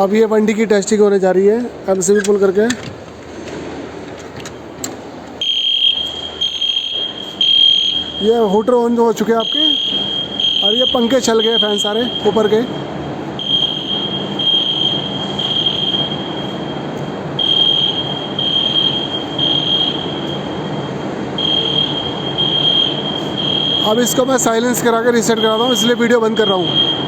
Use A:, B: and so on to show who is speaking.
A: अब ये वंडी की टेस्टिंग होने जा रही है। एमसीबी पुल करके ये हूटर ऑन हो चुके हैं आपके, और ये पंखे चल गए, फैन सारे ऊपर के। अब इसको मैं साइलेंस करा कर रीसेट करा रहा हूँ, इसलिए वीडियो बंद कर रहा हूँ।